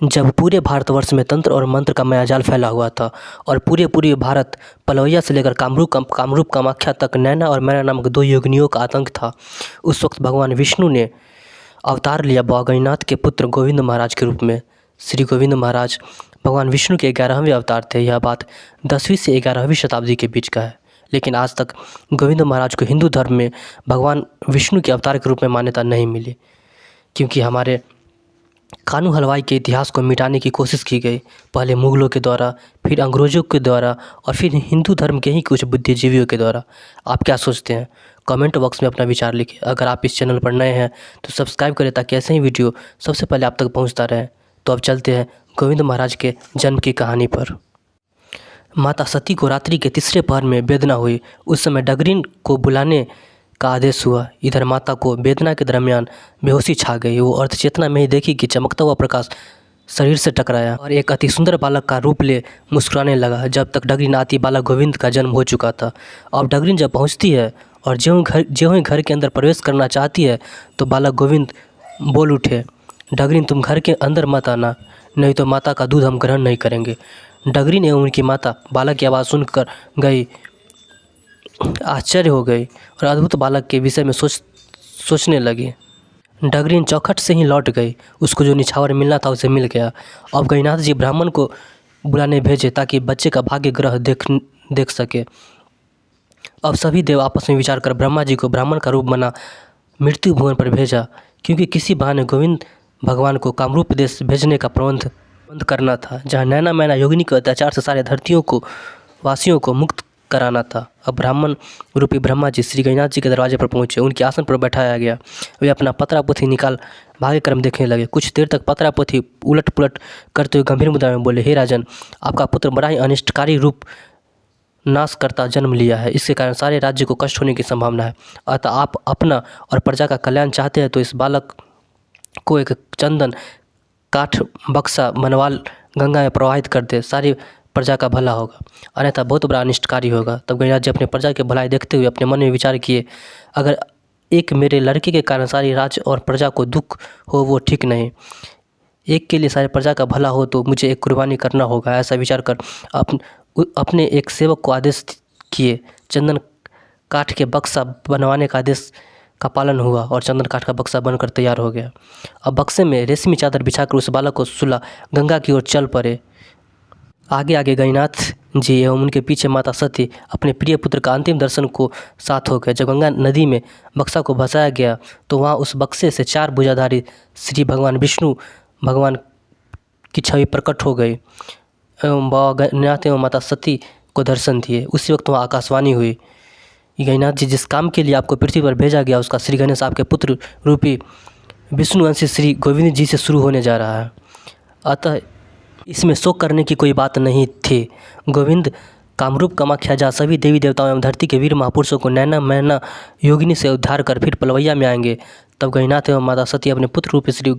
जब पूरे भारतवर्ष में तंत्र और मंत्र का मायाजाल फैला हुआ था और पूरे भारत पलवैया से लेकर कामरूप कामाख्या तक नैना और मैना नामक दो योगिनियों का आतंक था, उस वक्त भगवान विष्णु ने अवतार लिया बाबा गणिनाथ के पुत्र गोविंद महाराज के रूप में। श्री गोविंद महाराज भगवान विष्णु के 11वें अवतार थे। यह बात 10वीं से 11वीं शताब्दी के बीच का है, लेकिन आज तक गोविंद महाराज को हिंदू धर्म में भगवान विष्णु के अवतार के रूप में मान्यता नहीं मिली, क्योंकि हमारे कानू हलवाई के इतिहास को मिटाने की कोशिश की गई, पहले मुगलों के द्वारा, फिर अंग्रेज़ों के द्वारा और फिर हिंदू धर्म के ही कुछ बुद्धिजीवियों के द्वारा। आप क्या सोचते हैं? कमेंट बॉक्स में अपना विचार लिखिए। अगर आप इस चैनल पर नए हैं तो सब्सक्राइब करें ताकि ऐसे ही वीडियो सबसे पहले आप तक पहुंचता रहे। तो अब चलते हैं गोविंद महाराज के जन्म की कहानी पर। माता सती को रात्रि के तीसरे पहर में वेदना हुई। उस समय डगरीन को बुलाने का आदेश हुआ। इधर माता को वेदना के दरमियान बेहोशी छा गई। वो अर्धचेतना में ही देखी कि चमकता हुआ प्रकाश शरीर से टकराया और एक अति सुंदर बालक का रूप ले मुस्कुराने लगा। जब तक डगरीन आती, बालक गोविंद का जन्म हो चुका था। अब डगरीन जब पहुंचती है और ज्यों ही घर के अंदर प्रवेश करना चाहती है तो बालक गोविंद बोल उठे, डगरीन तुम घर के अंदर मत आना, नहीं तो माता का दूध हम ग्रहण नहीं करेंगे। डगरीन एवं उनकी माता बालक की आवाज़ सुनकर गई आश्चर्य हो गई और अद्भुत बालक के विषय में सोचने लगी। डगरीन चौखट से ही लौट गई। उसको जो निछावर मिलना था उसे मिल गया। अब गणिनाथ जी ब्राह्मण को बुलाने भेजे ताकि बच्चे का भाग्य ग्रह देख सके। अब सभी देव आपस में विचार कर ब्रह्मा जी को ब्राह्मण का रूप बना मृत्यु भुवन पर भेजा, क्योंकि किसी बहाने गोविंद भगवान को कामरूप देश भेजने का प्रबंध करना था, जहाँ नैना मैना योगिनी के अत्याचार से सारे धरतियों को वासियों को मुक्त कराना था। अब ब्राह्मण रूपी ब्रह्मा जी श्री गणिनाथ जी के दरवाजे पर पहुंचे। उनके आसन पर बैठाया गया। वे अपना पतरा पोथी निकाल भाग्य क्रम देखने लगे। कुछ देर तक पतरा पोथी उलट पुलट करते हुए गंभीर मुद्रा में बोले, हे राजन, आपका पुत्र बड़ा ही अनिष्टकारी रूप नाश करता जन्म लिया है। इसके कारण सारे राज्य को कष्ट होने की संभावना है। अतः आप अपना और प्रजा का कल्याण चाहते हैं तो इस बालक को एक चंदन काठ बक्सा बनवाल गंगा में प्रवाहित कर दे, सारी प्रजा का भला होगा, अन्यथा बहुत बड़ा अनिष्टकारी होगा। तब गणिनाथ जी अपने प्रजा के भलाई देखते हुए अपने मन में विचार किए, अगर एक मेरे लड़के के कारण सारी राज्य और प्रजा को दुख हो वो ठीक नहीं, एक के लिए सारी प्रजा का भला हो तो मुझे एक कुर्बानी करना होगा। ऐसा विचार कर अपने एक सेवक को आदेश किए। चंदन काठ के बक्सा बनवाने का आदेश का पालन हुआ और चंदन काठ का बक्सा बनकर तैयार हो गया। अब बक्से में रेशमी चादर बिछाकर उस बालक को सुला गंगा की ओर चल पड़े। आगे आगे गणिनाथ जी एवं उनके पीछे माता सती अपने प्रिय पुत्र का अंतिम दर्शन को साथ हो गए। जब गंगा नदी में बक्सा को भसाया गया तो वहाँ उस बक्से से 4 भुजाधारी श्री भगवान विष्णु भगवान की छवि प्रकट हो गई एवं बाबा गणिनाथ एवं माता सती को दर्शन दिए। उसी वक्त वहाँ आकाशवाणी हुई, गणिनाथ जी, जिस काम के लिए आपको पृथ्वी पर भेजा गया उसका श्री गणेश आपके पुत्र रूपी विष्णुवंशी श्री गोविंद जी से शुरू होने जा रहा है। अतः इसमें शोक करने की कोई बात नहीं थी। गोविंद कामरूप कामाख्या जहाँ सभी देवी देवताओं एवं धरती के वीर महापुरुषों को नैना मैना योगिनी से उद्धार कर फिर पलवैया में आएंगे। तब गणिनाथ एवं माता सती अपने पुत्र रूपी श्री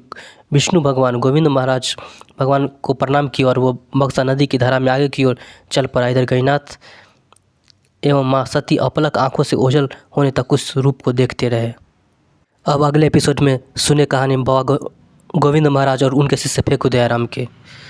विष्णु भगवान गोविंद महाराज भगवान को प्रणाम किया और वो बक्सा नदी की धारा में आगे की ओर चल पड़ा। इधर गणिनाथ एवं माँ सती अपलक आंखों से ओझल होने तक उस रूप को देखते रहे। अब अगले एपिसोड में सुने कहानी बाबा गोविंद महाराज और उनके शिष्य फेकू दयाराम के।